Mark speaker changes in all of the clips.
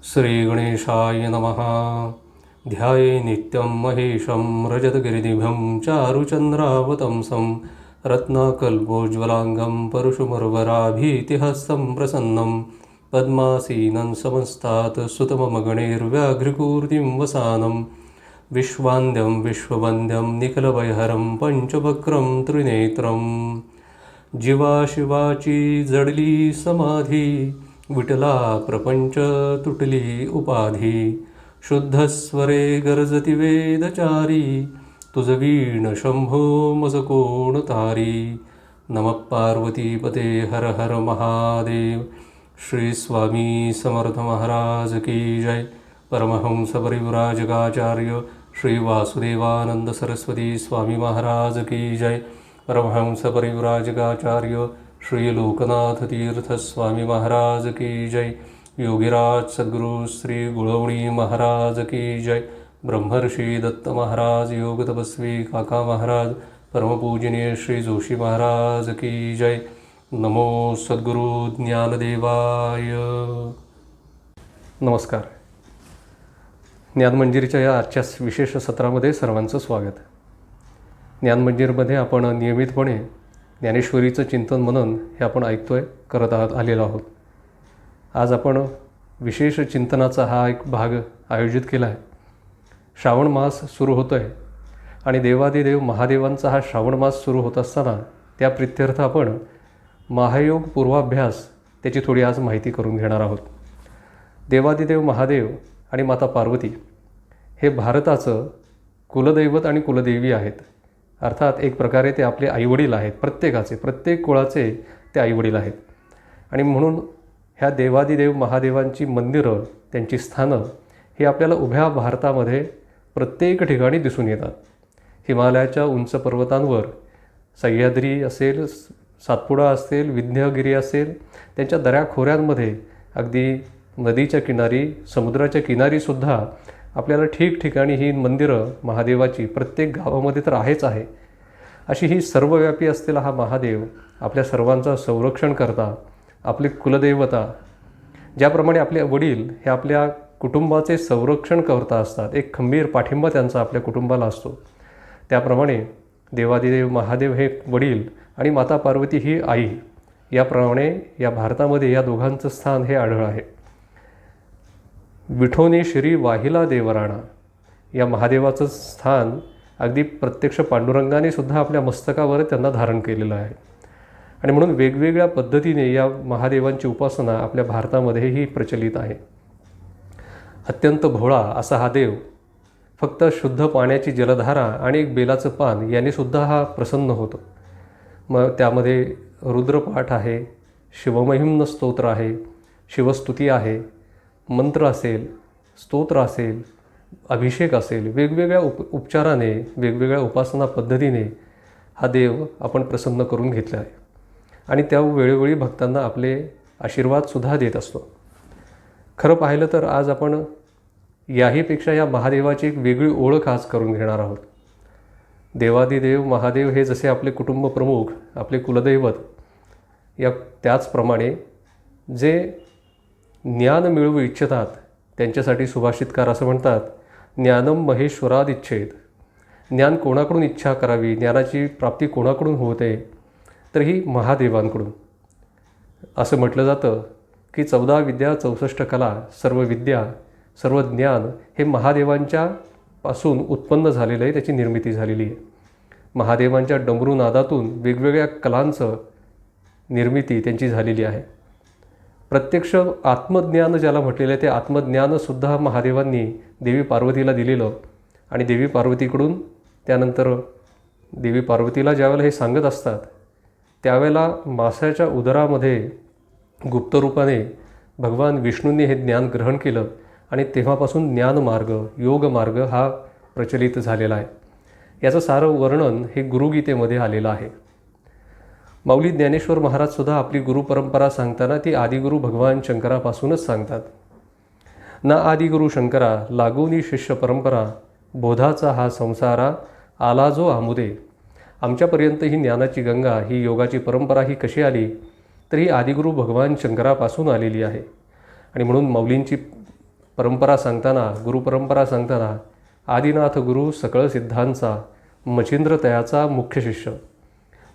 Speaker 1: श्रीगणेशाय नमः। ध्याये नित्यं महेशं रजतगिरिनिभं चारुचन्द्रावतंसं रत्नाकल्पोज्ज्वलाङ्गं परशुमर्वराभीतिहस्तं प्रसन्नं पद्मासीनं समस्तात् सुतममगणैर्व्याघ्रकूर्तिं वसानं विश्वान्द्यं विश्ववन्द्यं निखिलभयहरं पञ्चवक्त्रं त्रिनेत्रं जीवा शिवाची जडली समाधी विटला प्रपंच तुटली उपाधी शुद्धस्वरे गरजती वेदचारी तुझ वीण शंभो मज कोण तारी नमः पार्वतीपते हर हर महादेव। श्री स्वामी समर्थ महाराज की जय। परमहंस परिव्राजकाचार्य श्री वासुदेवानंद सरस्वती स्वामी महाराज की जय। परमहंस परिव्राजकाचार्य श्री लोकनाथ तीर्थ स्वामी महाराज की जय। योगीराज सद्गुरु श्री गुळवणी महाराज की जय। ब्रह्मर्षी दत्त महाराज, योग तपस्वी काका महाराज, परमपूजनीय श्री जोशी महाराज की जय। नमो सद्गुरु ज्ञानदेवाय। नमस्कार। ज्ञानमंजिरीच्या या आजच्या विशेष सत्रामध्ये सर्वांचं स्वागत। ज्ञानमंजिरमध्ये आपण नियमितपणे ज्ञानेश्वरीचं चिंतन मनन हे आपण करत आलेलो आहोत। आज आपण विशेष चिंतनाचा हा एक भाग आयोजित केला आहे। श्रावण मास सुरू होतो आहे आणि देवादिदेव महादेवांचा हा श्रावण मास सुरू होत असताना त्या प्रित्यर्थ आपण महायोग पूर्वाभ्यास त्याची थोडी आज माहिती करून घेणार आहोत। देवादिदेव महादेव आणि माता पार्वती हे भारताचं कुलदैवत आणि कुलदेवी आहेत। अर्थात एक प्रकारे ते आपले आईवडील आहेत, प्रत्येक कुळाचे ते आईवडील आहेत। आणि म्हणून ह्या देवादिदेव महादेवांची मंदिरं, त्यांची स्थानं ही आपल्याला उभ्या भारतामध्ये प्रत्येक ठिकाणी दिसून येतात। हिमालयाच्या उंच पर्वतांवर सह्याद्री असेल, सातपुडा असेल, विंध्यगिरी असेल, त्यांच्या दऱ्याखोऱ्यांमध्ये, अगदी नदीच्या किनारी, समुद्राच्या किनारीसुद्धा आपल्याला ठिकठिकाणी ही मंदिरं महादेवाची प्रत्येक गावामध्ये तर आहेच आहे। अशी ही सर्वव्यापी असलेला हा महादेव आपल्या सर्वांचं संरक्षण करता, आपली कुलदेवता, ज्याप्रमाणे आपले वडील हे आपल्या कुटुंबाचे संरक्षण करता असतात, एक खंबीर पाठिंबा त्यांचा आपल्या कुटुंबाला असतो, त्याप्रमाणे देवादिदेव महादेव हे वडील आणि माता पार्वती ही आई, याप्रमाणे या भारतामध्ये या दोघांचं स्थान हे आढळ आहे। विठोनी श्री वाहिला देवराणा या महादेवाचं स्थान अगदी प्रत्यक्ष पांडुरंगाने सुद्धा आपल्या मस्तकावर त्यांना धारण केलेलं आहे। आणि म्हणून वेगवेगळ्या पद्धतीने या महादेवांची उपासना आपल्या भारतामध्येही प्रचलित आहे। अत्यंत भोळा असा हा देव फक्त शुद्ध पाण्याची जलधारा आणि एक बेलाचं पान याने सुद्धा हा प्रसन्न होतो। मग त्यामध्ये रुद्रपाठ आहे, शिवमहिम्न स्तोत्र आहे, शिवस्तुती आहे, मंत्र असेल, स्तोत्र असेल, अभिषेक असेल, वेगवेगळ्या उपचाराने, वेगवेगळ्या उपासना पद्धतीने हा देव आपण प्रसन्न करून घेतला आहे आणि त्या वेळोवेळी भक्तांना आपले आशीर्वादसुद्धा देत असतो। खरं पाहिलं तर आज आपण याहीपेक्षा या महादेवाची एक वेगळी ओळख आज करून घेणार आहोत। देवादिदेव महादेव हे जसे आपले कुटुंब प्रमुख, आपले कुलदैवत, या त्याचप्रमाणे जे ज्ञान मिळवू इच्छितात त्यांच्यासाठी सुभाषितकार असं म्हणतात, ज्ञानम महेश्वराद इच्छेत। ज्ञान कोणाकडून इच्छा करावी, ज्ञानाची प्राप्ती कोणाकडून होते, तर ही महादेवांकडून। असं म्हटलं जातं की 14 विद्या 64 कला, सर्व विद्या, सर्व ज्ञान हे महादेवांच्या पासून उत्पन्न झालेलं आहे, त्याची निर्मिती झालेली आहे। महादेवांच्या डमरू नादातून वेगवेगळ्या कलांचं निर्मिती त्यांची झालेली आहे। प्रत्यक्ष आत्मज्ञान ज्याला म्हटलेलं आहे ते आत्मज्ञानसुद्धा महादेवांनी देवी पार्वतीला दिलेलं आणि देवी पार्वतीकडून त्यानंतर देवी पार्वतीला ज्यावेळेला हे सांगत असतात त्यावेळेला मासाच्या उदरामध्ये गुप्तरूपाने भगवान विष्णूंनी हे ज्ञान ग्रहण केलं आणि तेव्हापासून ज्ञानमार्ग, योगमार्ग हा प्रचलित झालेला आहे। याचं सारं वर्णन हे गुरुगीतेमध्ये आलेलं आहे। माऊली ज्ञानेश्वर महाराजसुद्धा आपली गुरुपरंपरा सांगताना ती आदिगुरु भगवान शंकरापासूनच सांगतात। ना आदिगुरु शंकरा लागोनी शिष्य परंपरा, बोधाचा हा संसारा आला जो आमुदे। आमच्यापर्यंत ही ज्ञानाची गंगा, ही योगाची परंपरा ही कशी आली, तर ही आदिगुरु भगवान शंकरापासून आलेली आहे। आणि म्हणून माऊलींची परंपरा सांगताना, गुरुपरंपरा सांगताना आदिनाथ गुरु सकळ सिद्धांचा, मचिंद्र तयाचा मुख्य शिष्य.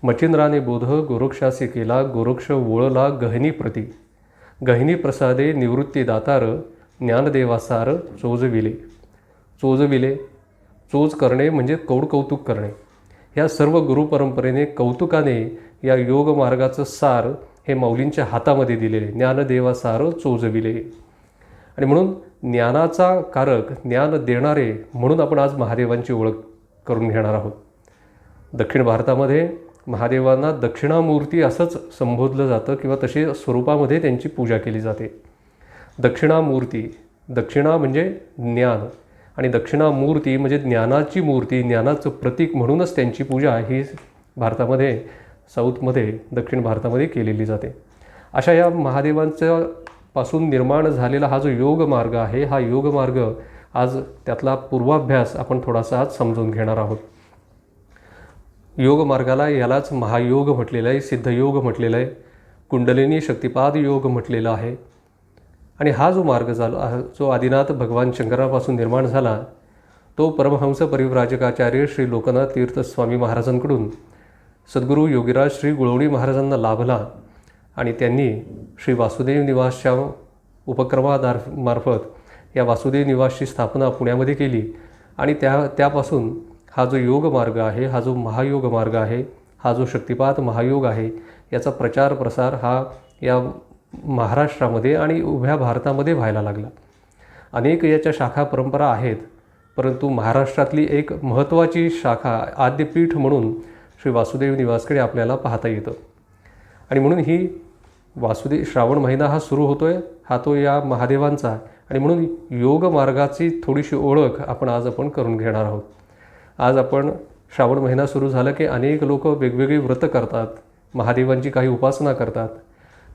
Speaker 1: मचिंद्राने बोध गोरक्षासी केला, गोरक्ष वोळला गहनी प्रती. गहिनी प्रसादे निवृत्ती दातार, ज्ञानदेवासार चोजविले. चोजविले, चोज करणे म्हणजे कौतुक करणे. या सर्व गुरुपरंपरेने कौतुकाने या योग मार्गाचं सार हे माऊलींच्या हातामध्ये दिलेले. ज्ञानदेवासार चोजविले. आणि म्हणून ज्ञानाचा कारक, ज्ञान देणारे म्हणून आपण आज महादेवांची ओळख करून घेणार आहोत. दक्षिण भारतामध्ये महादेवांना दक्षिणामूर्ती असंच संबोधलं जातं किंवा तशी स्वरूपामध्ये त्यांची पूजा केली जाते. दक्षिणामूर्ती, दक्षिणा म्हणजे ज्ञान आणि दक्षिणामूर्ती म्हणजे ज्ञानाची मूर्ती, ज्ञानाचं प्रतीक म्हणूनच त्यांची पूजा ही भारतामध्ये, साऊथमध्ये, दक्षिण भारतामध्ये केलेली जाते. अशा या महादेवांच्या पासून निर्माण झालेला हा जो योग मार्ग आहे, हा योग मार्ग आज त्यातला पूर्वाभ्यास आपण थोडासा आज समजून घेणार आहोत. योग मार्गाला यालाच महायोग म्हटलेलं आहे, सिद्धयोग म्हटलेलं आहे, कुंडलिनी शक्तिपाद योग म्हटलेला आहे. आणि हा जो मार्ग झाला, जो आदिनाथ भगवान शंकरापासून निर्माण झाला, तो परमहंस परिव्राजकाचार्य श्री लोकनाथ तीर्थ स्वामी महाराजांकडून सद्गुरू योगीराज श्री गुळवणी महाराजांना लाभला. आणि त्यांनी श्री वासुदेव निवासच्या उपक्रमामार्फत या वासुदेव निवासची स्थापना पुण्यामध्ये केली. आणि त्यापासून हा जो योग मार्ग आहे, हा जो महायोग मार्ग आहे, हा जो शक्तिपात महायोग आहे, याचा प्रचार प्रसार हा या महाराष्ट्रामध्ये आणि उभ्या भारतामध्ये व्हायला लागला. अनेक याच्या शाखा परंपरा आहेत, परंतु महाराष्ट्रातली एक महत्त्वाची शाखा आद्यपीठ म्हणून श्री वासुदेव निवासकडे आपल्याला पाहता येतं. आणि म्हणून ही श्रावण महिना हा सुरू होतो आहे, हा तो या महादेवांचा. आणि म्हणून योग मार्गाची थोडीशी ओळख आपण करून घेणार आहोत. आज आपण श्रावण महिना सुरू झाला की अनेक लोक वेगवेगळी व्रतं करतात, महादेवांची काही उपासना करतात.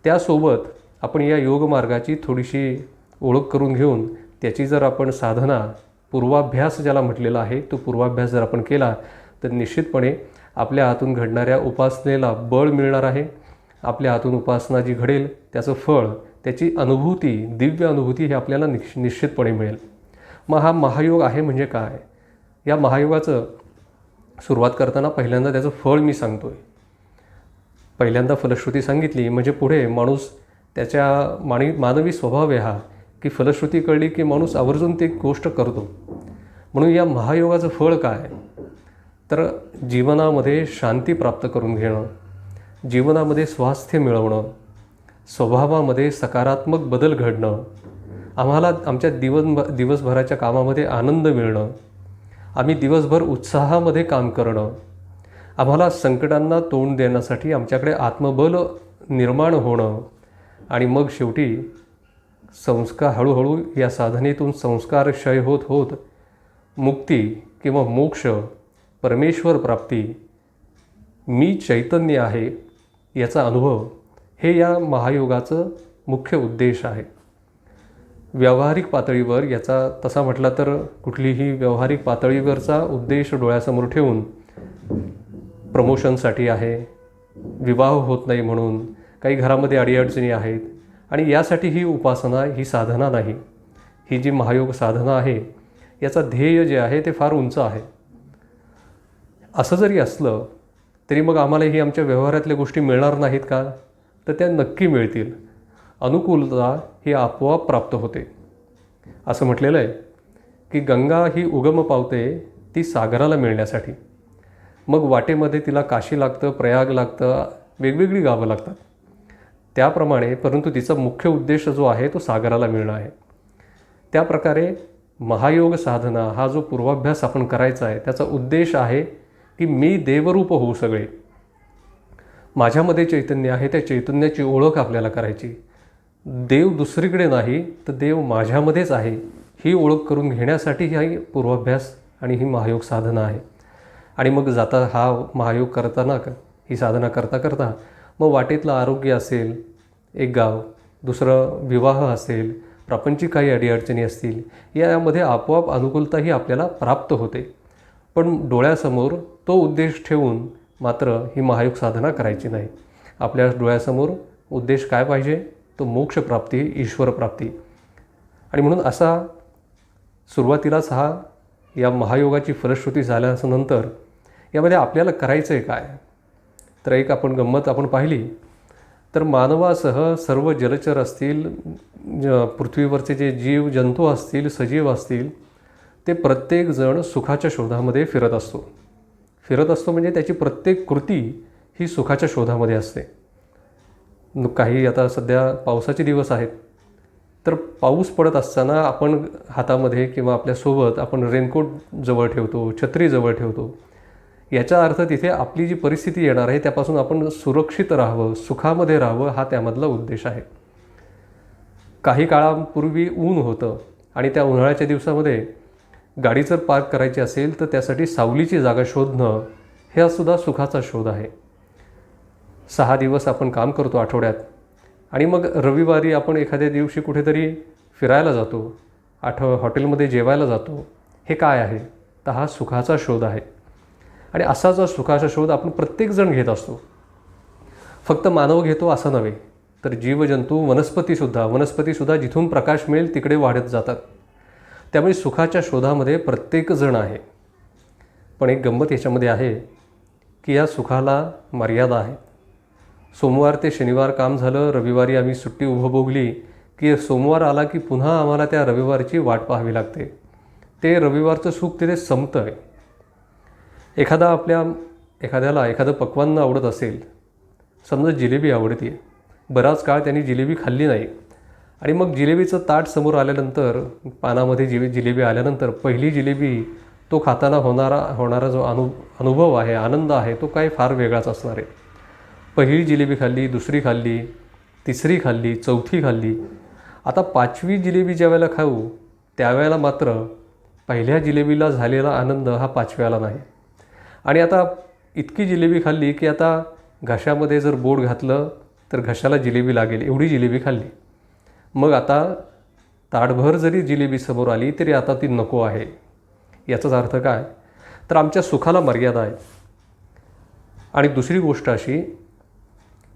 Speaker 1: त्यासोबत आपण या योग मार्गाची थोडीशी ओळख करून घेऊन त्याची जर आपण साधना, पूर्वाभ्यास ज्याला म्हटलेला आहे, तो पूर्वाभ्यास जर आपण केला तर निश्चितपणे आपल्या हातून घडणाऱ्या उपासनेला बळ मिळणार आहे. आपल्या हातून उपासना जी घडेल त्याचं फळ, त्याची अनुभूती, दिव्य अनुभूती हे आपल्याला निश्चितपणे मिळेल. मग हा महायोग आहे म्हणजे काय? या महायोगाचं सुरुवात करताना पहिल्यांदा त्याचं फळ मी सांगतो आहे. पहिल्यांदा फलश्रुती सांगितली म्हणजे पुढे माणूस त्याच्या मानवी स्वभाव आहे हा, की फलश्रुती कळली की माणूस आवर्जून ती गोष्ट करतो. म्हणून या महायोगाचं फळ काय? तर जीवनामध्ये शांती प्राप्त करून घेणं, जीवनामध्ये स्वास्थ्य मिळवणं, स्वभावामध्ये सकारात्मक बदल घडणं, आम्हाला आमच्या दिवसभराच्या कामामध्ये आनंद मिळणं, आम्ही दिवसभर उत्साहामध्ये काम करणं, आम्हाला संकटांना तोंड देण्यासाठी आमच्याकडे आत्मबल निर्माण होणं. आणि मग शेवटी संस्कार, हळूहळू या साधनेतून संस्कार क्षय होत होत मुक्ती किंवा मोक्ष, परमेश्वर प्राप्ती, मी चैतन्य आहे याचा अनुभव, हे या महायोगाचं मुख्य उद्देश आहे. व्यावहारिक पातळीवर याचा तसा म्हटला तर कुठलीही व्यावहारिक पातळीवरचा उद्देश डोळ्यासमोर ठेवून प्रमोशनसाठी आहे, विवाह होत नाही म्हणून, काही घरामध्ये अडीअडचणी आहेत आणि यासाठी ही उपासना, ही साधना नाही. ही जी महायोग साधना आहे याचा ध्येय जे आहे ते फार उंच आहे. असं जरी असलं तरी मग आम्हाला ही आमच्या व्यवहारातल्या गोष्टी मिळणार नाहीत का? तर त्या नक्की मिळतील. अनुकूलता ही आपोआप प्राप्त होते. असं म्हटलेलं आहे की गंगा ही उगम पावते ती सागराला मिळण्यासाठी. मग वाटेमध्ये तिला काशी लागतं, प्रयाग लागतं, वेगवेगळी गावं लागतात. त्याप्रमाणे परंतु तिचा मुख्य उद्देश जो आहे तो सागराला मिळणं आहे. त्याप्रकारे महायोग साधना हा जो पूर्वाभ्यास आपण करायचा आहे त्याचा उद्देश आहे की मी देवरूप होऊ सगळे. माझ्यामध्ये चैतन्य आहे, त्या चैतन्याची ओळख आपल्याला करायची. देव दुसरीकडे नाही तर देव माझ्यामध्येच आहे ही ओळख करून घेण्यासाठी ही पूर्वाभ्यास आणि ही महायोग साधना आहे. आणि मग जाता हा महायोग करताना, ही साधना करता करता मग वाटेतलं आरोग्य असेल, एक गाव, दुसरं विवाह असेल, प्रापंचिक काही अडीअडचणी असतील, यामध्ये आपोआप अनुकूलता ही आपल्याला प्राप्त होते. पण डोळ्यासमोर तो उद्देश ठेवून मात्र ही महायोग साधना करायची नाही. आपल्या डोळ्यासमोर उद्देश काय पाहिजे? तो मोक्षप्राप्ती, ईश्वरप्राप्ती. आणि म्हणून असा सुरुवातीलाच या महायोगाची फलश्रुती झाल्यानंतर यामध्ये आपल्याला करायचं आहे काय, तर एक आपण गंमत पाहिली तर मानवासह सर्व जलचर असतील, पृथ्वीवरचे जे जीव जंतू असतील, सजीव असतील, ते प्रत्येकजण सुखाच्या शोधामध्ये फिरत असतो म्हणजे त्याची प्रत्येक कृती ही सुखाच्या शोधामध्ये असते. काही आता सध्या पावसाचे दिवस आहेत, तर पाऊस पडत असताना आपण हातामध्ये किंवा आपल्यासोबत आपण रेनकोट जवळ ठेवतो, छत्री जवळ ठेवतो. याचा अर्थ तिथे आपली जी परिस्थिती येणार आहे त्यापासून आपण सुरक्षित राहावं, सुखामध्ये राहावं, हा त्यामधला उद्देश आहे. काही काळापूर्वी ऊन होतं आणि त्या उन्हाळ्याच्या दिवसामध्ये गाडी जर पार्क करायची असेल तर त्यासाठी सावलीची जागा शोधणं हा सुद्धा सुखाचा शोध आहे. 6 दिवस आपण काम करतो आठवड्यात आणि मग रविवारी आपण एखाद्या दिवशी कुठेतरी फिरायला जातो, हॉटेलमध्ये जेवायला जातो. हे काय आहे, तर हा सुखाचा शोध आहे. आणि असा जो सुखाचा शोध आपण प्रत्येकजण घेत असतो. फक्त मानव घेतो असं नव्हे, तर जीवजंतू, वनस्पतीसुद्धा जिथून प्रकाश मिळेल तिकडे वाढत जातात. त्यामुळे सुखाच्या शोधामध्ये प्रत्येकजण आहे. पण एक गंमत याच्यामध्ये आहे की या सुखाला मर्यादा आहे. सोमवार ते शनिवार काम झालं, रविवारी आम्ही सुट्टी उपभोगली की सोमवार आला की पुन्हा आम्हाला त्या रविवारची वाट पाहावी लागते. ते रविवारचं सुख तिथे संपतं आहे. एखाद्याला एखादं पक्वान्न आवडत असेल, समजा जिलेबी आवडते, बराच काळ त्यांनी जिलेबी खाल्ली नाही आणि मग जिलेबीचं ताट समोर आल्यानंतर, पानामध्ये जिलेबी आल्यानंतर पहिली जिलेबी तो खाताना होणारा जो अनुभव आहे, आनंद आहे, तो काही फार वेगळाच असणार आहे. पहिली जिलेबी खाल्ली, दुसरी खाल्ली, तिसरी खाल्ली, चौथी खाल्ली. आता 5वी जिलेबी ज्या वेळेला खाऊ त्यावेळेला मात्र पहिल्या जिलेबीला झालेला आनंद हा 5व्याला नाही. आणि आता इतकी जिलेबी खाल्ली की आता घशामध्ये जर बोट घातलं तर घशाला जिलेबी लागेल, एवढी जिलेबी खाल्ली. मग आता ताटभर जरी जिलेबी समोर आली तरी आता ती नको आहे. याचाच अर्थ काय, तर आमच्या सुखाला मर्यादा आहे. आणि दुसरी गोष्ट अशी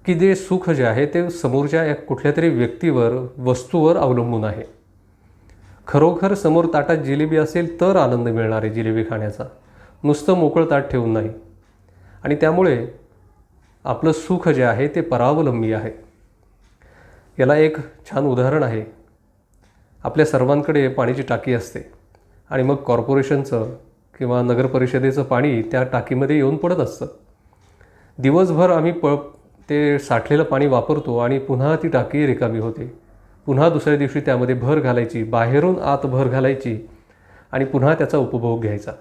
Speaker 1: की जे सुख जे आहे ते समोरच्या कुठल्या तरी व्यक्तीवर, वस्तूवर अवलंबून आहे. खरोखर समोर ताटात जिलेबी असेल तर आनंद मिळणार आहे जिलेबी खाण्याचा, नुसतं मोकळं ताट ठेवून नाही. आणि त्यामुळे आपलं सुख जे आहे ते परावलंबी आहे. याला एक छान उदाहरण आहे. आपल्या सर्वांकडे पाण्याची टाकी असते आणि मग कॉर्पोरेशनचं किंवा नगरपरिषदेचं पाणी त्या टाकीमध्ये येऊन पडत असतं. दिवसभर आम्ही ते साठलेलं पाणी वापरतो आणि पुन्हा ती टाकी रिकामी होते. पुन्हा दुसऱ्या दिवशी त्यामध्ये भर घालायची, बाहेरून आत भर घालायची आणि पुन्हा त्याचा उपभोग घ्यायचा.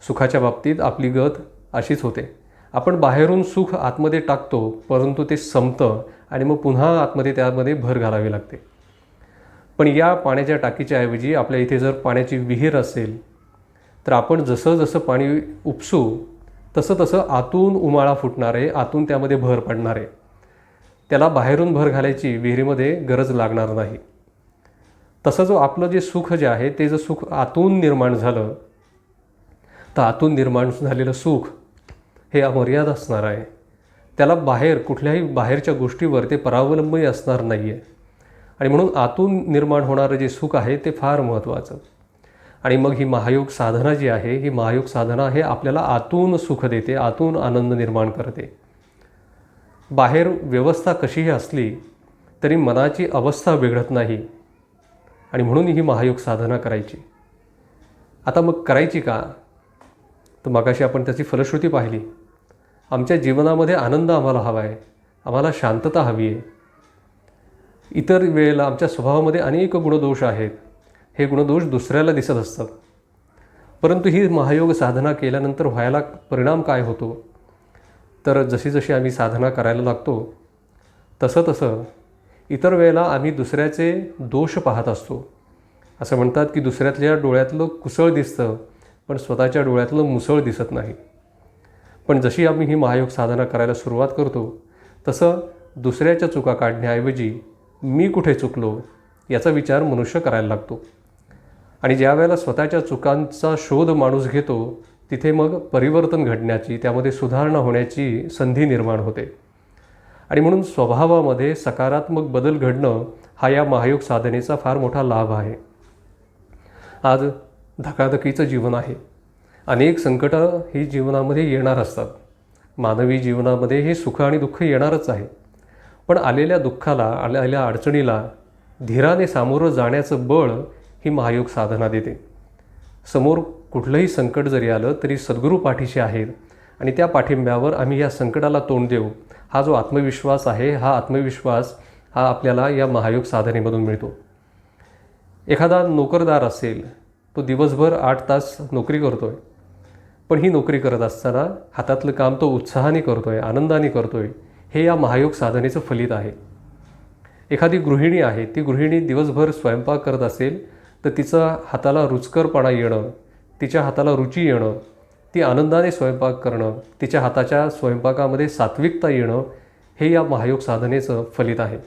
Speaker 1: सुखाच्या बाबतीत आपली गत अशीच होते. आपण बाहेरून सुख आतमध्ये टाकतो, परंतु ते संपतं आणि मग पुन्हा आतमध्ये त्यामध्ये भर घालावी लागते. पण या पाण्याच्या टाकीच्या ऐवजी आपल्या इथे जर पाण्याची विहीर असेल तर आपण जसं जसं पाणी उपसू तसं तसं आतून उमाळा फुटणार आहे, आतून त्यामध्ये भर पडणार आहे. त्याला बाहेरून भर घालायची विहिरीमध्ये गरज लागणार नाही. तसं जो आपलं जे सुख जे आहे ते जर सुख आतून निर्माण झालं तर आतून निर्माण झालेलं सुख हे अमर्याद असणार आहे. त्याला कुठल्याही बाहेरच्या गोष्टीवर ते परावलंबी असणार नाही आहे. आणि म्हणून आतून निर्माण होणारं जे सुख आहे ते फार महत्त्वाचं. आणि मग ही महायोग साधना जी आहे, ही महायोग साधना हे आपल्याला आतून सुख देते, आतून आनंद निर्माण करते. बाहेर व्यवस्था कशीही असली तरी मनाची अवस्था बिघडत नाही. आणि म्हणून ही महायोग साधना करायची. आता मग करायची का, तर मगाशी आपण त्याची फलश्रुती पाहिली. आमच्या जीवनामध्ये आनंद आम्हाला हवा आहे, आम्हाला शांतता हवी आहे. इतर वेळेला आमच्या स्वभावामध्ये अनेक गुणदोष आहेत. हे गुणदोष दुसऱ्याला दिसत असतात. परंतु ही महायोग साधना केल्यानंतर व्हायला परिणाम काय होतो, तर जशी जशी आम्ही साधना करायला लागतो तसं तसं इतर वेळेला आम्ही दुसऱ्याचे दोष पाहत असतो. असं म्हणतात की दुसऱ्यातल्या डोळ्यातलं कुसळ दिसतं पण स्वतःच्या डोळ्यातलं मुसळ दिसत नाही. पण जशी आम्ही ही महायोग साधना करायला सुरुवात करतो तसं दुसऱ्याच्या चुका काढण्याऐवजी मी कुठे चुकलो याचा विचार मनुष्य करायला लागतो. आणि ज्या वेळेला स्वतःच्या चुकांचा शोध माणूस घेतो तिथे मग परिवर्तन घडण्याची, त्यामध्ये सुधारणा होण्याची संधी निर्माण होते. आणि म्हणून स्वभावामध्ये सकारात्मक बदल घडणं हा या महायोग साधनेचा फार मोठा लाभ आहे. आज धकाधकीचं जीवन आहे. अनेक संकटं ही जीवनामध्ये येणार असतात. मानवी जीवनामध्ये हे सुख आणि दुःख येणारच आहे. पण आलेल्या दुःखाला, आलेल्या अडचणीला धीराने सामोरं जाण्याचं बळ ही महायोग साधना देते. समोर कुठलंही संकट जरी आलं तरी सद्गुरू पाठीशी आहेत आणि त्या पाठिंब्यावर आम्ही या संकटाला तोंड देऊ, हा जो आत्मविश्वास आहे, हा आत्मविश्वास हा आपल्याला या महायोग साधनेमधून मिळतो. एखादा नोकरदार असेल, तो दिवसभर 8 तास नोकरी करतो आहे, पण ही नोकरी करत असताना हातातलं काम तो उत्साहाने करतो आहे, आनंदाने करतो आहे, हे या महायोग साधनेचं फलित आहे. एखादी गृहिणी आहे, ती गृहिणी दिवसभर स्वयंपाक करत असेल तर तिचं हाताला रुचकरपणा येणं, तिच्या हाताला रुची येणं, ती आनंदाने स्वयंपाक करणं, तिच्या हाताच्या स्वयंपाकामध्ये सात्विकता येणं, हे या महायोग साधनेचं फलित आहे.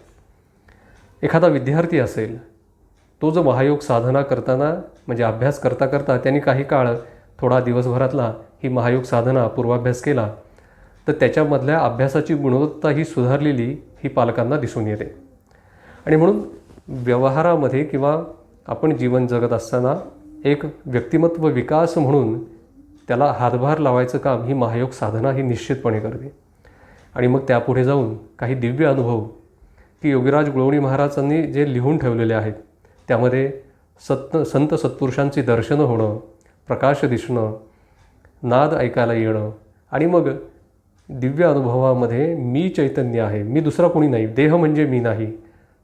Speaker 1: एखादा विद्यार्थी असेल, तो जो महायोग साधना करताना म्हणजे अभ्यास करता करता त्यांनी काही काळ थोडा दिवसभरातला ही महायोग साधना पूर्वाभ्यास केला तर त्याच्यामधल्या अभ्यासाची गुणवत्ता ही सुधारलेली ही पालकांना दिसून येते. आणि म्हणून व्यवहारामध्ये किंवा आपण जीवन जगत असताना एक व्यक्तिमत्व विकास म्हणून त्याला हातभार लावायचं काम ही महायोग साधना ही निश्चितपणे करते. आणि मग त्यापुढे जाऊन काही दिव्य अनुभव की योगीराज गुळवणी महाराजांनी जे लिहून ठेवलेले आहेत त्यामध्ये संत सत्पुरुषांची दर्शनं होणं, प्रकाश दिसणं, नाद ऐकायला येणं आणि मग दिव्य अनुभवामध्ये मी चैतन्य आहे, मी दुसरा कोणी नाही, देह म्हणजे मी नाही,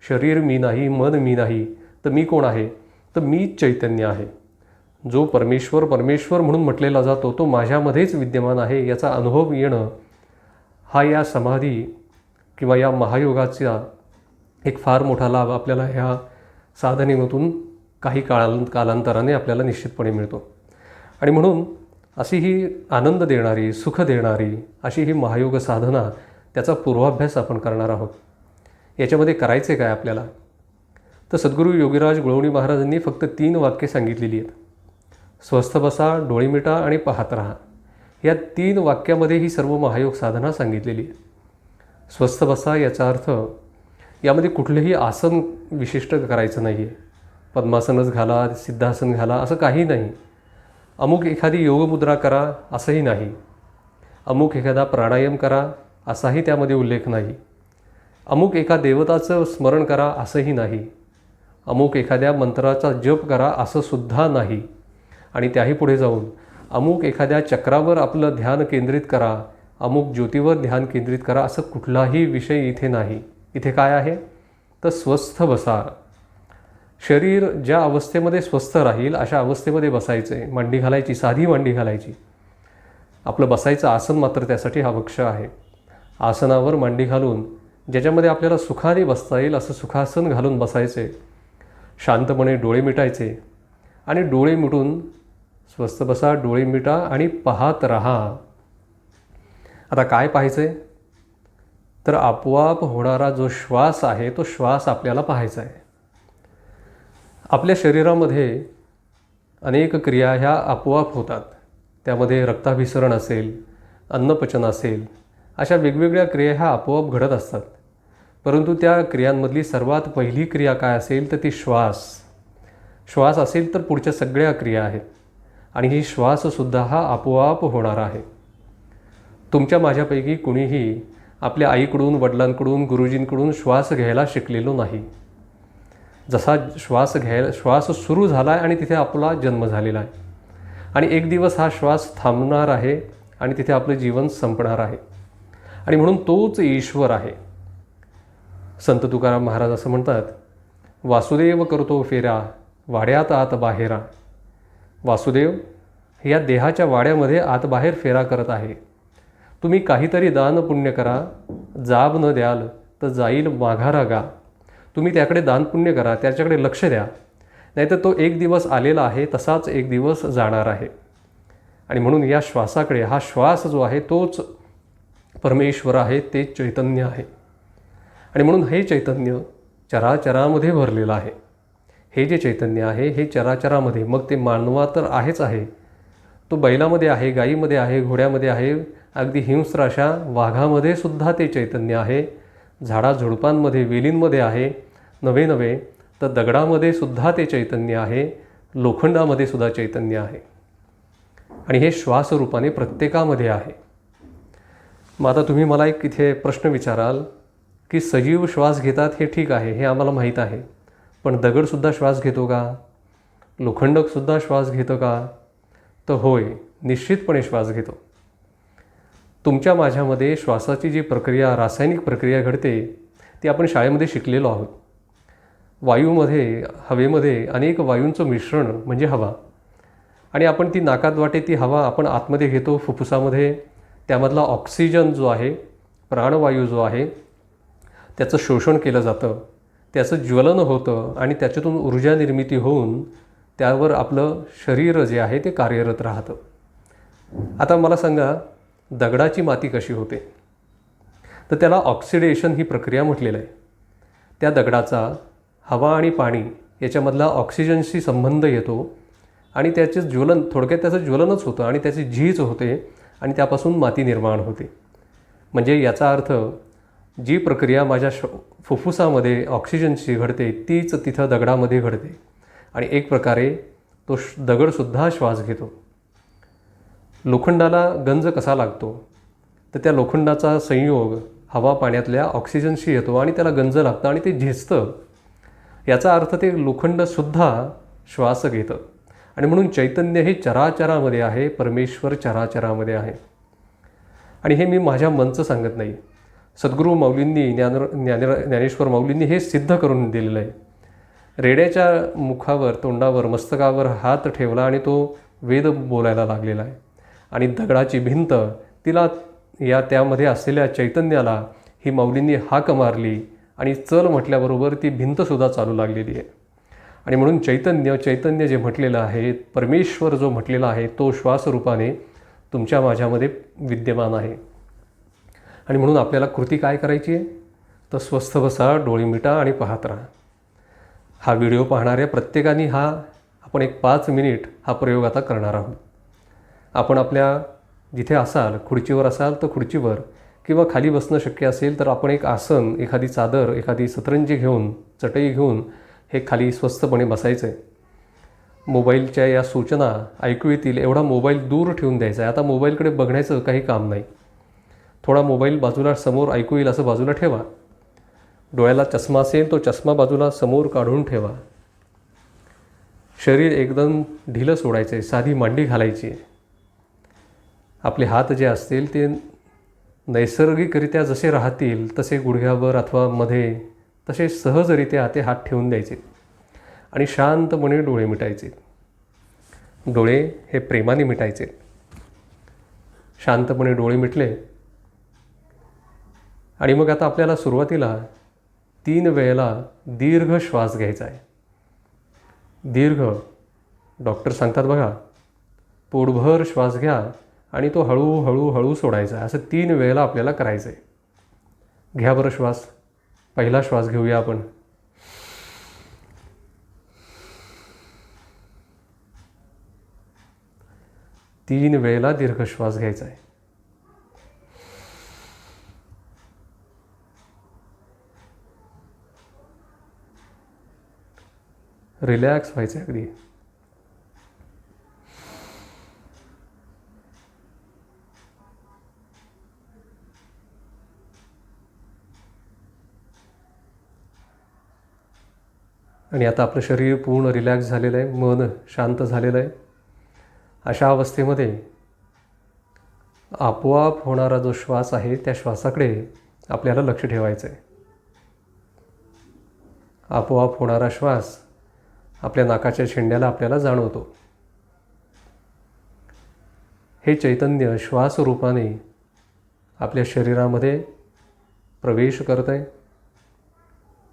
Speaker 1: शरीर मी नाही, मन मी नाही, तर मी कोण आहे, तर मीच चैतन्य आहे. जो परमेश्वर परमेश्वर म्हणून म्हटलेला जातो तो माझ्यामध्येच विद्यमान आहे, याचा अनुभव येणं हा या समाधी किंवा या महायोगाचा एक फार मोठा लाभ आपल्याला ह्या साधनेमधून काही कालांतराने आपल्याला निश्चितपणे मिळतो. आणि म्हणून अशी ही आनंद देणारी, सुख देणारी अशी ही महायोग साधना, त्याचा पूर्वाभ्यास आपण करणार आहोत. याच्यामध्ये करायचे काय आपल्याला, तर सद्गुरू योगीराज गुळवणी महाराजांनी फक्त 3 वाक्ये सांगितलेली आहेत. स्वस्थ बसा, डोळे मिटा आणि पाहत राहा. या 3 वाक्यामध्ये ही सर्व महायोग साधना सांगितलेली आहे. स्वस्थ बसा याचा अर्थ यामध्ये कुठलेही आसन विशिष्ट करायचं नाही आहे. पद्मासनच घाला, सिद्धासन घाला असं काही नाही. अमुक एखादी योगमुद्रा करा असंही नाही. अमुक एखादा प्राणायाम करा असाही त्यामध्ये उल्लेख नाही. अमुक एका देवताचं स्मरण करा असंही नाही. अमुक एखाद्या मंत्राचा जप करा असं सुद्धा नाही. आणि त्याही पुढे जाऊन अमुक एखाद्या चक्रावर आपलं ध्यान केंद्रित करा, अमुक ज्योतीवर ध्यान केंद्रित करा असं कुठलाही विषय इथे नाही. इथे काय आहे तर स्वस्थ बसा. शरीर ज्या अवस्थेमध्ये स्वस्थ राहील अशा अवस्थेमध्ये बसायचे, मांडी घालायची, साधी मांडी घालायची. आपलं बसायचं आसन मात्र त्यासाठी आवश्यक आहे. आसनावर मांडी घालून ज्याच्यामध्ये आपल्याला सुखाने बसता येईल असं सुखासन घालून बसायचे. शांतपणे डोळे मिटायचे आणि डोळे मिटून स्वस्थ बसा, डोळे मिटा आणि पाहत राहा. आता काय पाहायचं आहे तर आपोआप होणारा जो श्वास आहे तो श्वास आपल्याला पाहायचा आहे. आपल्या शरीरामध्ये अनेक क्रिया ह्या आपोआप होतात. त्यामध्ये रक्ताभिसरण असेल, अन्नपचन असेल, अशा वेगवेगळ्या क्रिया ह्या आपोआप घडत असतात. परंतु त्या क्रियांमधली सर्वात पहिली क्रिया काय असेल तर ती श्वास. श्वास असेल तर पुढच्या सगळ्या क्रिया आहेत. आणि ही श्वाससुद्धा हा आपोआप होणार आहे. तुमच्या माझ्यापैकी कुणीही आपल्या आईकडून, वडिलांकडून, गुरुजींकडून श्वास घ्यायला शिकलेलो नाही. जसा श्वास सुरू झाला आहे आणि तिथे आपला जन्म झालेला आहे आणि एक दिवस हा श्वास थांबणार आहे आणि तिथे आपलं जीवन संपणार आहे. आणि म्हणून तोच ईश्वर आहे. संत तुकाराम महाराज असं म्हणतात, वासुदेव करतो फेरा वाड्यात आत बाहेरा. वासुदेव या देहाच्या वाड्यामध्ये आत बाहेर फेरा करत आहे. तुम्ही काहीतरी दान पुण्य करा, जाब न द्याल तर जाईल माघारा गा. तुम्ही त्याकडे दान पुण्य करा, त्याच्याकडे लक्ष द्या, नाहीतर तो एक दिवस आलेला आहे तसाच एक दिवस जाणार आहे. आणि म्हणून या श्वासाकडे, हा श्वास जो आहे तोच परमेश्वर आहे, तेच चैतन्य आहे. आणि म्हणून हे चैतन्य चराचरामध्ये भरलेलं आहे. हे जे चैतन्य आहे हे चराचरामध्ये, मग ते मानवा तर आहेच आहे, तो बैलामध्ये आहे, गाईमध्ये आहे, घोड्यामध्ये आहे, अगदी हिंस्र अशा वाघामध्ये सुद्धा ते चैतन्य आहे. झाडाझुडपांमध्ये, वेलींमध्ये आहे, नव्हे नव्हे तर दगडामध्ये सुद्धा ते चैतन्य आहे, लोखंडामध्ये सुद्धा चैतन्य आहे आणि हे श्वासरूपाने प्रत्येकामध्ये आहे. मग आता तुम्ही मला एक इथे प्रश्न विचाराल की सजीव श्वास घेतात हे ठीक आहे, हे आम्हाला माहीत आहे, पण दगडसुद्धा श्वास घेतो का? लोखंडसुद्धा श्वास घेतं का? तर होय, निश्चितपणे श्वास घेतो. तुमच्या माझ्यामध्ये श्वासाची जी प्रक्रिया, रासायनिक प्रक्रिया घडते ती आपण शाळेमध्ये शिकलेलो आहोत. वायूमध्ये, हवेमध्ये अनेक वायूंचं मिश्रण म्हणजे हवा, आणि आपण ती नाकात वाटे ती हवा आपण आतमध्ये घेतो फुफ्फुसामध्ये. त्यामधला ऑक्सिजन जो आहे, प्राणवायू जो आहे, त्याचं शोषण केलं जातं, त्याचं ज्वलन होतं आणि त्याच्यातून ऊर्जा निर्मिती होऊन त्यावर आपलं शरीर जे आहे ते कार्यरत राहतं. आता मला सांगा, दगडाची माती कशी होते? तर त्याला ऑक्सिडेशन ही प्रक्रिया म्हटलेलं आहे. त्या दगडाचा हवा आणि पाणी याच्यामधला ऑक्सिजनशी संबंध येतो आणि त्याचे ज्वलन, थोडक्यात त्याचं ज्वलनच होतं आणि त्याची झीज होते आणि त्यापासून माती निर्माण होते. म्हणजे याचा अर्थ जी प्रक्रिया माझ्या फुफ्फुसामध्ये ऑक्सिजनशी घडते तीच तिथं दगडामध्ये घडते आणि एक प्रकारे तो दगडसुद्धा श्वास घेतो. लोखंडाला गंज कसा लागतो? तर त्या लोखंडाचा संयोग हवा पाण्यातल्या ऑक्सिजनशी येतो आणि त्याला गंज लागतं आणि ते झिजतं. याचा अर्थ ते लोखंडसुद्धा श्वास घेतं. आणि म्हणून चैतन्य हे चराचरामध्ये आहे, परमेश्वर चराचरामध्ये आहे. आणि हे मी माझ्या मनचं सांगत नाही, सद्गुरू माऊलींनी, ज्ञानेश्वर माऊलींनी हे सिद्ध करून दिलेलं आहे. रेड्याच्या मुखावर, तोंडावर, मस्तकावर हात ठेवला आणि तो वेद बोलायला लागलेला आहे. आणि दगडाची भिंत, तिला त्यामध्ये असलेल्या चैतन्याला ही माऊलींनी हाक मारली आणि चल म्हटल्याबरोबर ती भिंतसुद्धा चालू लागलेली आहे. आणि म्हणून चैतन्य जे म्हटलेलं आहे, परमेश्वर जो म्हटलेला आहे, तो श्वासरूपाने तुमच्या माझ्यामध्ये विद्यमान आहे. आणि म्हणून आपल्याला कृती काय करायची आहे? तर स्वस्थ बसा, डोळे मिटा आणि पाहत राहा. हा व्हिडिओ पाहणाऱ्या प्रत्येकाने आपण एक 5 मिनिट हा प्रयोग आता करणार आहोत. आपण आपल्या जिथे असाल, खुर्चीवर असाल तर खुर्चीवर, किंवा खाली बसणं शक्य असेल तर आपण एक आसन, एखादी चादर, एखादी सतरंजी घेऊन, चटई घेऊन हे खाली स्वस्थपणे बसायचं आहे. मोबाईलच्या या सूचना ऐकू येतील एवढा मोबाईल दूर ठेवून द्यायचा आहे. आता मोबाईलकडे बघण्याचं काही काम नाही. थोडा मोबाईल बाजूला, समोर ऐकू येईल असं बाजूला ठेवा. डोळ्याला चष्मा असेल तो चष्मा बाजूला समोर काढून ठेवा. शरीर एकदम ढिलं सोडायचं आहे, साधी मांडी घालायची आहे. आपले हात जे असतील ते नैसर्गिकरित्या जसे राहतील तसे गुडघ्यावर अथवा मध्ये तसे सहजरित्या ते हात ठेवून द्यायचे आणि शांतपणे डोळे मिटायचे. डोळे हे प्रेमाने मिटायचे. शांतपणे डोळे मिटले आणि मग आता आपल्याला सुरुवातीला 3 वेळेला दीर्घ श्वास घ्यायचा आहे. दीर्घ, डॉक्टर सांगतात बघा, पोटभर श्वास घ्या आणि तो हळूहळू सोडायचा आहे. असं 3 वेळेला आपल्याला करायचं आहे. घ्या बरं श्वास. पहिला श्वास घेऊया आपण. तीन वेळेला दीर्घ श्वास घ्यायचा आहे. रिलॅक्स व्हायचं आहे अगदी. आणि आता आपलं शरीर पूर्ण रिलॅक्स झालेलं आहे, मन शांत झालेलं आहे. अशा अवस्थेमध्ये आपोआप होणारा जो श्वास आहे त्या श्वासाकडे आपल्याला लक्ष ठेवायचं आहे. आपोआप होणारा श्वास आपल्या नाकाच्या शेंड्याला आपल्याला जाणवतो. हे चैतन्य श्वासरूपाने आपल्या शरीरामध्ये प्रवेश करत आहे.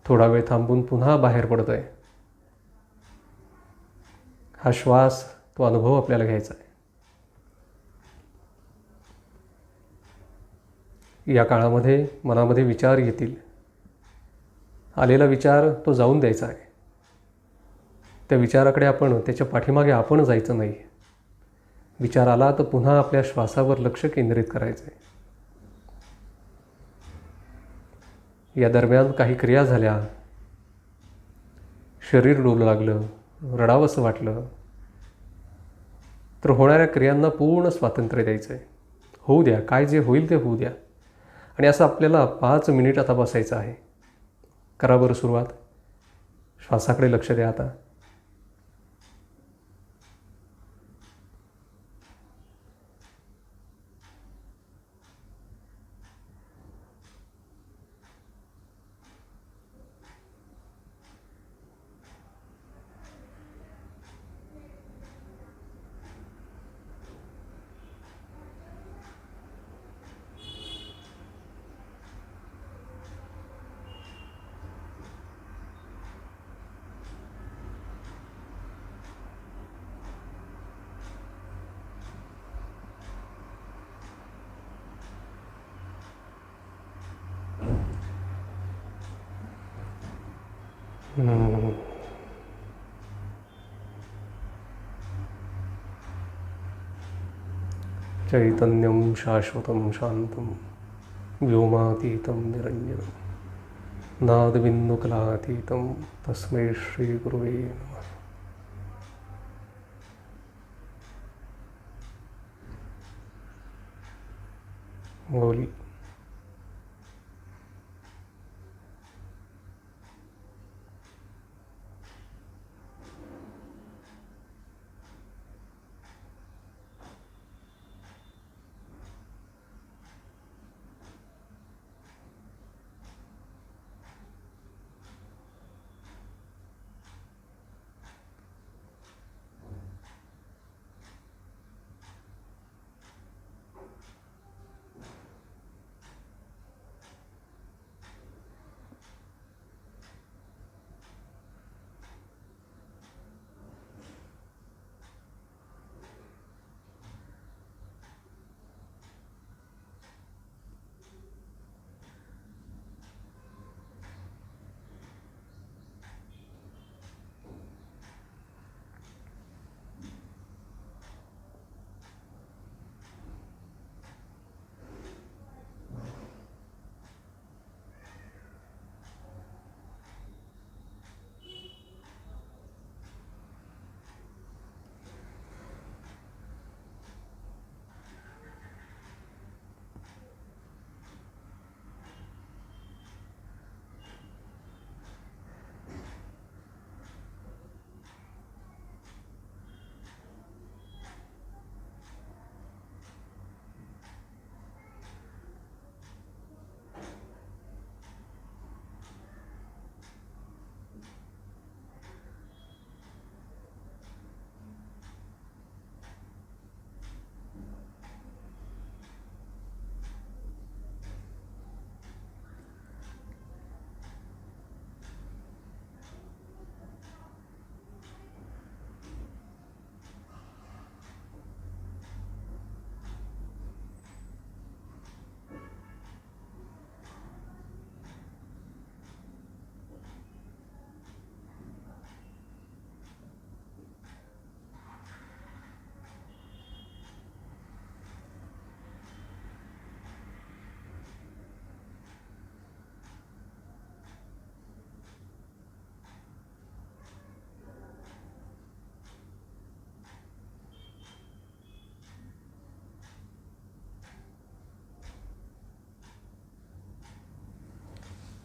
Speaker 1: थोडा वेळ थांबून पुन्हा बाहेर पडत आहे. हा श्वास, तो अनुभव आपल्याला घ्यायचा आहे. या काळामध्ये मनामध्ये विचार येतील. आलेला विचार तो जाऊन द्यायचा आहे. त्या विचाराकडे आपण, त्याच्या पाठीमागे आपण जायचं नाही. विचार आला तर पुन्हा आपल्या श्वासावर लक्ष केंद्रित करायचं आहे. या दरम्यान काही क्रिया झाल्या शरीर डोलू लागलं, रडावंसं वाटलं, तर होणाऱ्या क्रियांना पूर्ण स्वातंत्र्य द्यायचं आहे. होऊ द्या, काय जे होईल ते होऊ द्या. आणि असं आपल्याला 5 मिनिट आता बसायचं आहे. करा बरं सुरुवात. श्वासाकडे लक्ष द्या आता. चैतन्यं शाश्वतं शान्तं व्योमातीतं निरञ्जनं नादबिन्दुकलातीतं तस्मै श्रीगुरुवे नमः. मौली.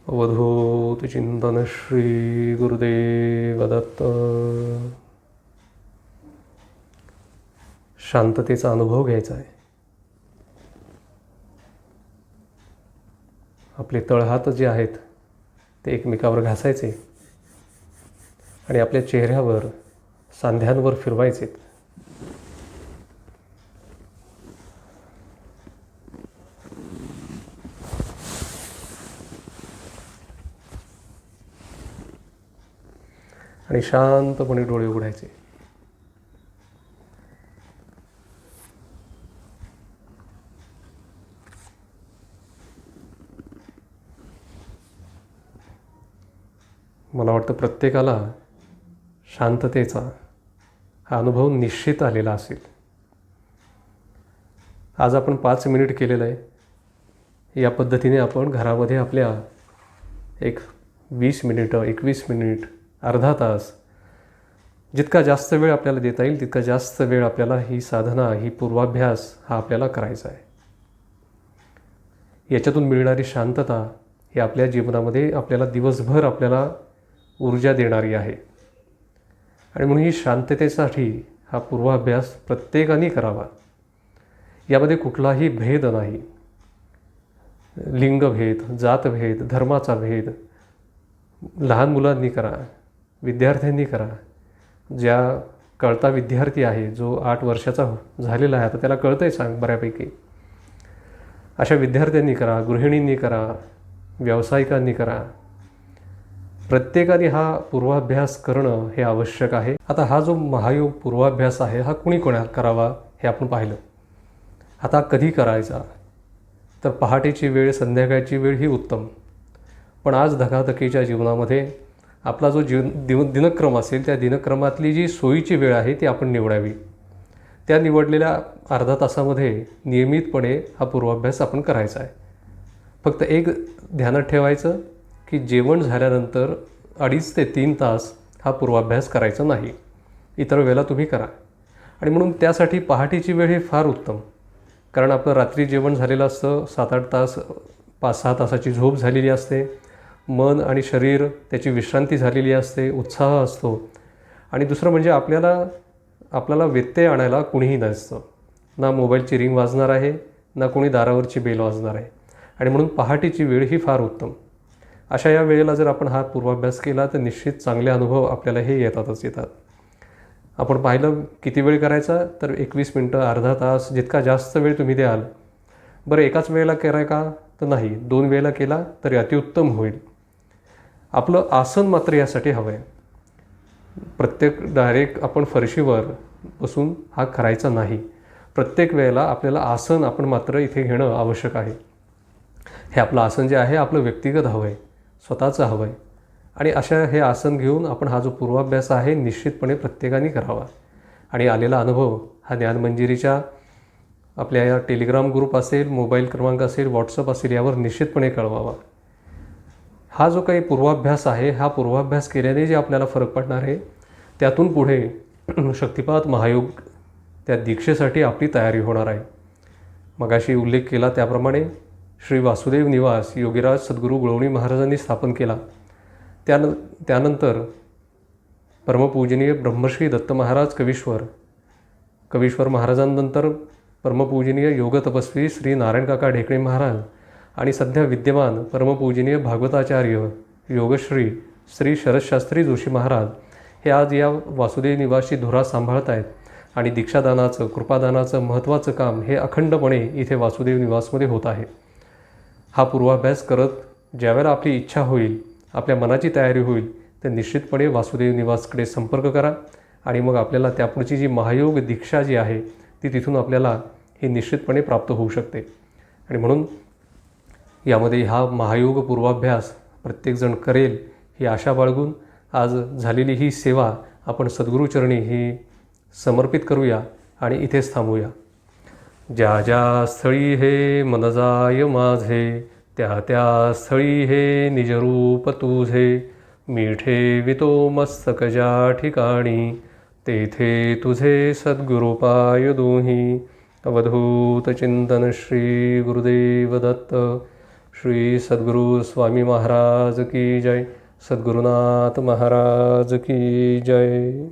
Speaker 1: अवधूत चिंतन श्री गुरुदेव दत्त. शांततेचा अनुभव घ्यायचा आहे. आपले तळहात जे आहेत ते एकमेकावर घासायचे आणि आपल्या चेहऱ्यावर, सांध्यांवर फिरवायचे. आणि शांतपणे डोळे उघडायचे. मला वाटतं प्रत्येकाला शांततेचा हा अनुभव निश्चित आलेला असेल. आज आपण 5 मिनिट केलेलं आहे. या पद्धतीने आपण घरामध्ये आपल्या एक 20 मिनिटं, 21 मिनिट अर्धा तास, जितका जास्त वेळ आपल्याला देता येईल तितका जास्त वेळ आपल्याला ही साधना, ही पूर्वाभ्यास हा आपल्याला करायचा आहे. याच्यातून मिळणारी शांतता ही आपल्या जीवनामध्ये आपल्याला दिवसभर आपल्याला ऊर्जा देणारी आहे. आणि म्हणून ही शांततेसाठी हा पूर्वाभ्यास प्रत्येकाने करावा. यामध्ये कुठलाही भेद नाही. लिंगभेद, जातभेद, धर्माचा भेद, लहान मुलांनी करा, विद्यार्थ्यांनी करा. ज्या कळता विद्यार्थी आहे, जो 8 वर्षाचा झालेला आहे, आता त्याला कळतं आहे सांग बऱ्यापैकी, अशा विद्यार्थ्यांनी करा, गृहिणींनी करा, व्यावसायिकांनी करा. प्रत्येकाने हा पूर्वाभ्यास करणं हे आवश्यक आहे. आता हा जो महायोग पूर्वाभ्यास आहे हा कुणी करावा हे आपण पाहिलं. आता कधी करायचा, तर पहाटेची वेळ, संध्याकाळची वेळ ही उत्तम. पण आज धकाधकीच्या जीवनामध्ये आपला जो दिनक्रम असेल, त्या दिनक्रमातली जी सोयीची वेळ आहे ती आपण निवडावी. त्या निवडलेल्या अर्धा तासामध्ये नियमितपणे हा पूर्वाभ्यास आपण करायचा आहे. फक्त एक ध्यानात ठेवायचं की जेवण झाल्यानंतर 2.5 ते 3 तास हा पूर्वाभ्यास करायचा नाही. इतर वेळेला तुम्ही करा. आणि म्हणून त्यासाठी पहाटेची वेळ ही फार उत्तम. कारण आपलं रात्री जेवण झालेलं असतं, 7-8 तास, 5-6 तासाची झोप झालेली असते, मन आणि शरीर त्याची विश्रांती झालेली असते, उत्साह असतो. आणि दुसरं म्हणजे आपल्याला व्यत्यय आणायला कुणीही नसतं. ना मोबाईलची रिंग वाजणार आहे, ना कोणी दारावरची बेल वाजणार आहे. आणि म्हणून पहाटेची वेळ ही फार उत्तम. अशा या वेळेला जर आपण हा पूर्वाभ्यास केला तर निश्चित चांगले अनुभव आपल्याला हे येतात. आपण पाहिलं किती वेळ करायचा, तर 21 मिनटं, अर्धा तास, जितका जास्त वेळ तुम्ही द्याल. बरं, एकाच वेळेला कराय का, तर नाही, 2 वेळेला केला तरी अतिउत्तम होईल. आपलं आसन मात्र यासाठी हवं आहे. प्रत्येक डायरेक्ट आपण फरशीवर बसून हा करायचा नाही. प्रत्येक वेळेला आपल्याला आसन आपण मात्र इथे घेणं आवश्यक आहे. हे आपलं आसन जे आहे आपलं व्यक्तिगत हवं आहे, स्वतःचं हवं आहे. आणि अशा हे आसन घेऊन आपण हा जो पूर्वाभ्यास आहे निश्चितपणे प्रत्येकाने करावा. आणि आलेला अनुभव हा ज्ञानमंजिरीच्या आपल्या या टेलिग्राम ग्रुप असेल, मोबाईल क्रमांक असेल, व्हॉट्सअप असेल, यावर निश्चितपणे कळवावा. हा जो काही पूर्वाभ्यास आहे, हा पूर्वाभ्यास केल्याने जे आपल्याला फरक पडणार आहे, त्यातून पुढे शक्तिपात महायोग त्या दीक्षेसाठी आपली तयारी होणार आहे. मगाशी उल्लेख केला त्याप्रमाणे श्री वासुदेव निवास योगीराज सद्गुरू गुळवणी महाराजांनी स्थापन केला. त्यानंतर परमपूजनीय ब्रह्मश्री दत्त महाराज कवीश्वर महाराजांनंतर परमपूजनीय योग तपस्वी श्री नारायण काका ढेकणे महाराज आणि सध्या विद्यमान परमपूजनीय भागवताचार्य योगश्री श्री शरदशास्त्री जोशी महाराज हे आज या वासुदेव निवासची धुरा सांभाळत आहेत. आणि दीक्षादानाचं, कृपादानाचं महत्त्वाचं काम हे अखंडपणे इथे वासुदेव निवासमध्ये होत आहे. हा पूर्वाभ्यास करत ज्यावेळेला आपली इच्छा होईल, आपल्या मनाची तयारी होईल, तर निश्चितपणे वासुदेव निवासकडे संपर्क करा. आणि मग आपल्याला त्यापुढची जी महायोग दीक्षा जी आहे ती तिथून आपल्याला ही निश्चितपणे प्राप्त होऊ शकते. आणि म्हणून यामध्ये हा महायोग पूर्वाभ्यास प्रत्येकजण करेल ही आशा बाळगून आज झालेली ही सेवा आपण सद्गुरूचरणी ही समर्पित करूया आणि इथेच थांबूया. ज्या ज्या स्थळी हे मन जाय माझे, त्या त्या स्थळी हे निजरूप तुझे. मी ठेवितो मस्तक ज्या ठिकाणी, तेथे तुझे सद्गुरुपाय दोही. अवधूत चिंतन श्री गुरुदेव दत्त. श्री सद्गुरु स्वामी महाराज की जय. सद्गुरुनाथ महाराज की जय.